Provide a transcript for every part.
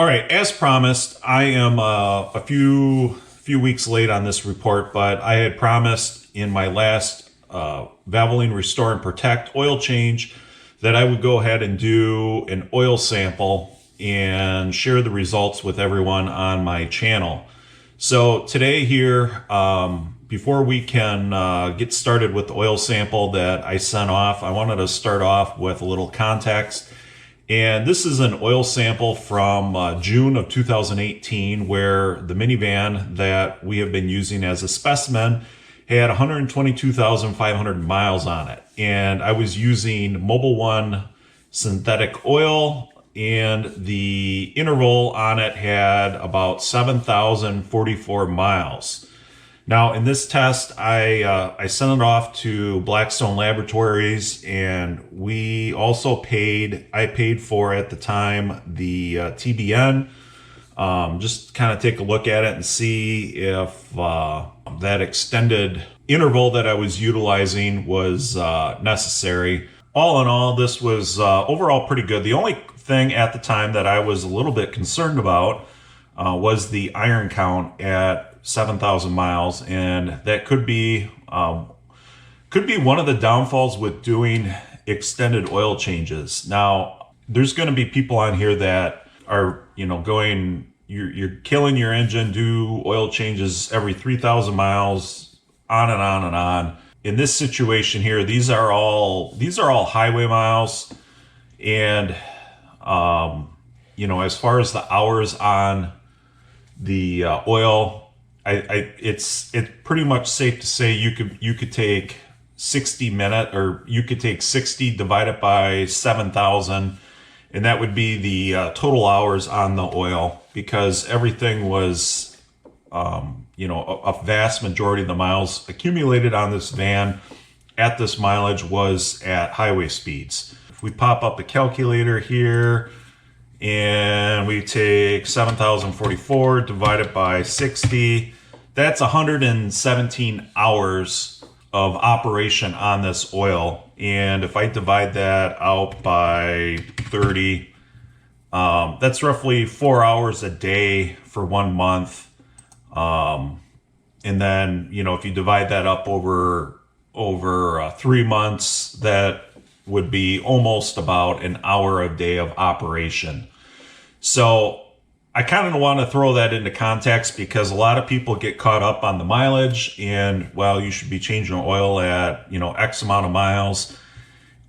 All right, as promised, I am a few weeks late on this report, but I had promised in my last Valvoline Restore and Protect oil change that I would go ahead and do an oil sample and share the results with everyone on my channel. So today here, before we can get started with the oil sample that I sent off, I wanted to start off with a little context. And this is an oil sample from June of 2018, where the minivan that we have been using as a specimen had 122,500 miles on it. And I was using Mobil 1 synthetic oil, and the interval on it had about 7,044 miles. Now, in this test, I sent it off to Blackstone Laboratories, and I paid for at the time the TBN, just kind of take a look at it and see if that extended interval that I was utilizing was necessary. All in all, this was overall pretty good. The only thing at the time that I was a little bit concerned about was the iron count at 7,000 miles, and that could be one of the downfalls with doing extended oil changes. Now, there's going to be people on here that are, going, you're killing your engine, do oil changes every 3,000 miles, on and on and on. In this situation here, these are all highway miles, and as far as the hours on the oil, it's pretty much safe to say you could take 60 divided by 7,000, and that would be the total hours on the oil, because everything was a vast majority of the miles accumulated on this van at this mileage was at highway speeds. If we pop up the calculator here and we take 7,044 divided by 60, that's 117 hours of operation on this oil. And if I divide that out by 30, that's roughly 4 hours a day for 1 month. And then, if you divide that up over 3 months, that would be almost about an hour a day of operation. So I kind of want to throw that into context, because a lot of people get caught up on the mileage and, well, you should be changing oil at, X amount of miles.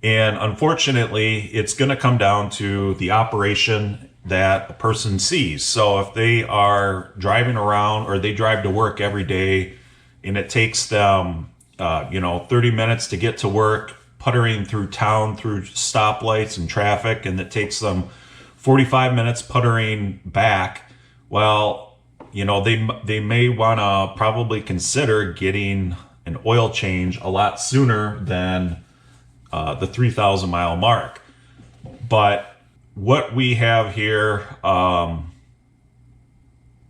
And unfortunately, it's going to come down to the operation that a person sees. So if they are driving around, or they drive to work every day, and it takes them, 30 minutes to get to work, puttering through town, through stoplights and traffic, and it takes them 45 minutes puttering back, well, they may want to probably consider getting an oil change a lot sooner than the 3,000 mile mark. But what we have here,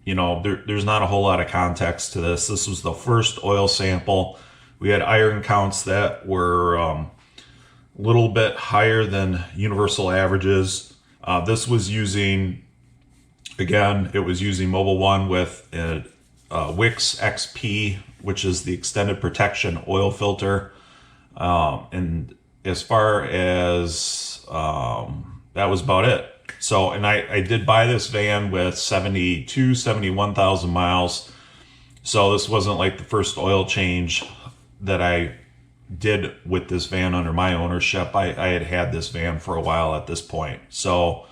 there's not a whole lot of context to this. This was the first oil sample. We had iron counts that were a little bit higher than universal averages. This was using, Mobil 1 with a Wix XP, which is the extended protection oil filter. And as far as that was about it. So, and I did buy this van with 71,000 miles. So this wasn't like the first oil change that I did with this van under my ownership. I had this van for a while at this point. So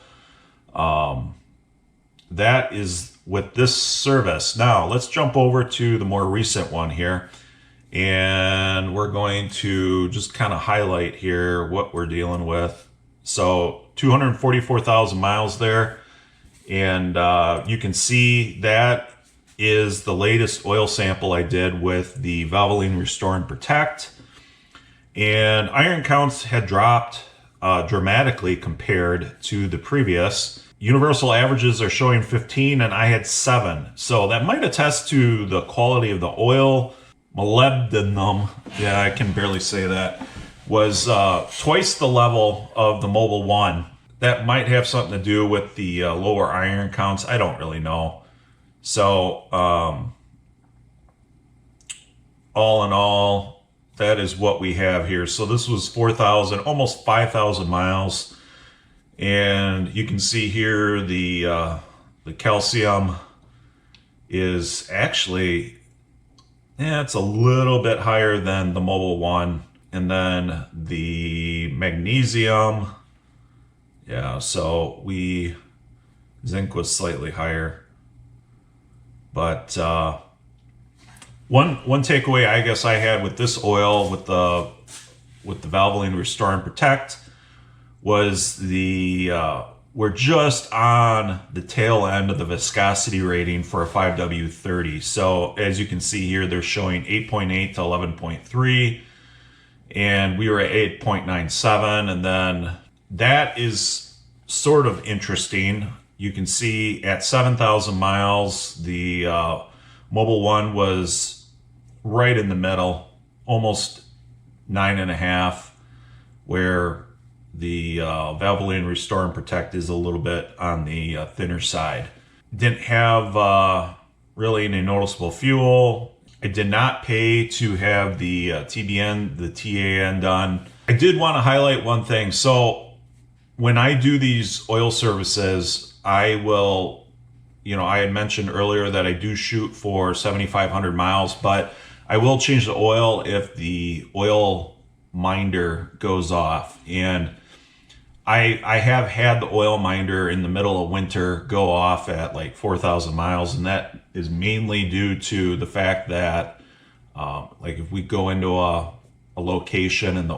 that is with this service. Now let's jump over to the more recent one here, and we're going to just kind of highlight here what we're dealing with. So 244,000 miles there, and you can see that is the latest oil sample I did with the Valvoline Restore and Protect. And iron counts had dropped dramatically compared to the previous. Universal averages are showing 15, and I had 7. So that might attest to the quality of the oil. Molybdenum, yeah, I can barely say that, was twice the level of the Mobil 1. that might have something to do with the lower iron counts. I don't really know. So all in all, that is what we have here. So this was 4,000, almost 5,000 miles. And you can see here the calcium is actually, it's a little bit higher than the Mobil one. And then the magnesium, yeah, so zinc was slightly higher. But one takeaway I guess I had with this oil, with the Valvoline Restore and Protect, was we're just on the tail end of the viscosity rating for a 5W30. So as you can see here, they're showing 8.8 to 11.3, and we were at 8.97, and then that is sort of interesting. You can see at 7,000 miles, the Mobil one was right in the middle, almost 9.5, where the Valvoline Restore and Protect is a little bit on the thinner side. Didn't have really any noticeable fuel. I did not pay to have the TBN, the TAN done. I did want to highlight one thing. So when I do these oil services, I will, I had mentioned earlier that I do shoot for 7,500 miles, but I will change the oil if the oil minder goes off. And I have had the oil minder in the middle of winter go off at like 4,000 miles, and that is mainly due to the fact that like if we go into a location and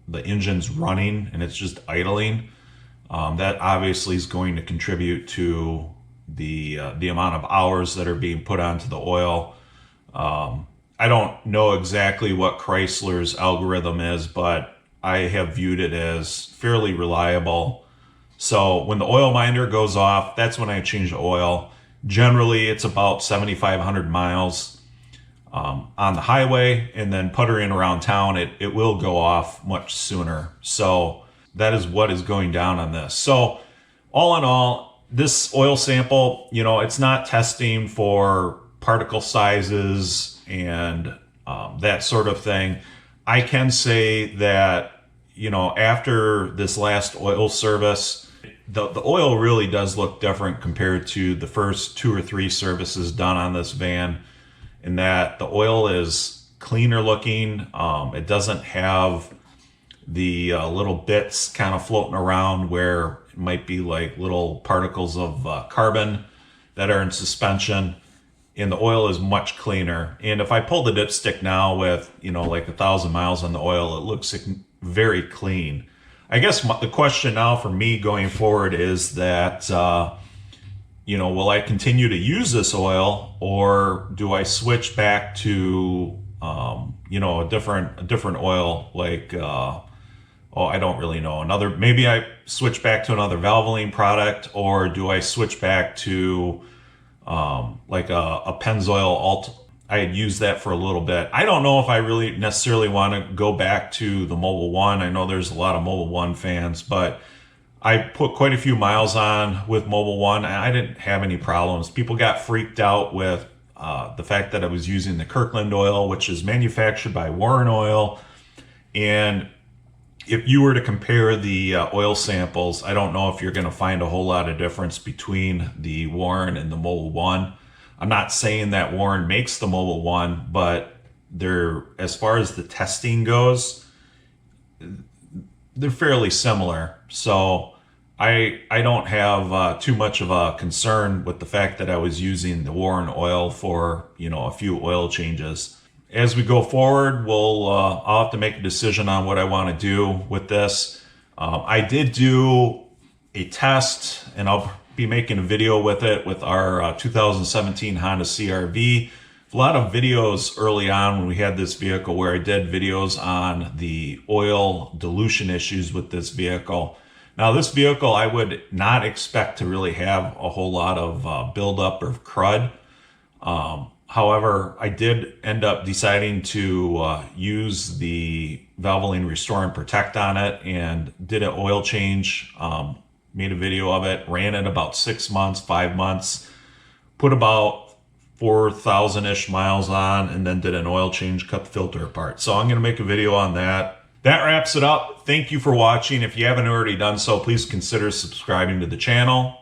the engine's running and it's just idling, that obviously is going to contribute to the amount of hours that are being put onto the oil. I don't know exactly what Chrysler's algorithm is, but I have viewed it as fairly reliable. So when the oil minder goes off, that's when I change the oil. Generally, it's about 7,500 miles on the highway, and then puttering around town, it will go off much sooner. So that is what is going down on this. So all in all, this oil sample, it's not testing for particle sizes and that sort of thing. I can say that, after this last oil service, the oil really does look different compared to the first 2 or 3 services done on this van, in that the oil is cleaner looking. It doesn't have the little bits kind of floating around where it might be like little particles of carbon that are in suspension. And the oil is much cleaner. And if I pull the dipstick now with, like 1,000 miles on the oil, it looks very clean. I guess the question now for me going forward is that, will I continue to use this oil, or do I switch back to, a different oil, like, I don't really know. Maybe I switch back to another Valvoline product, or do I switch back to like a Pennzoil Alt? I had used that for a little bit. I don't know if I really necessarily want to go back to the Mobil one. I know there's a lot of Mobil one fans, but I put quite a few miles on with Mobil one, and I didn't have any problems. People got freaked out with the fact that I was using the Kirkland oil, which is manufactured by Warren Oil. And if you were to compare the oil samples, I don't know if you're going to find a whole lot of difference between the Warren and the Mobil one. I'm not saying that Warren makes the Mobil one, but as far as the testing goes, they're fairly similar. So I don't have too much of a concern with the fact that I was using the Warren oil for, a few oil changes. As we go forward, I'll have to make a decision on what I want to do with this. I did do a test, and I'll be making a video with it with our 2017 Honda CR-V. A lot of videos early on when we had this vehicle where I did videos on the oil dilution issues with this vehicle. Now, this vehicle, I would not expect to really have a whole lot of buildup or crud. However, I did end up deciding to use the Valvoline Restore and Protect on it, and did an oil change made a video of it, ran it about 6 months, 5 months, put about 4,000-ish miles on, and then did an oil change, cut the filter apart. So I'm going to make a video on that. That wraps it up. Thank you for watching. If you haven't already done so, please consider subscribing to the channel.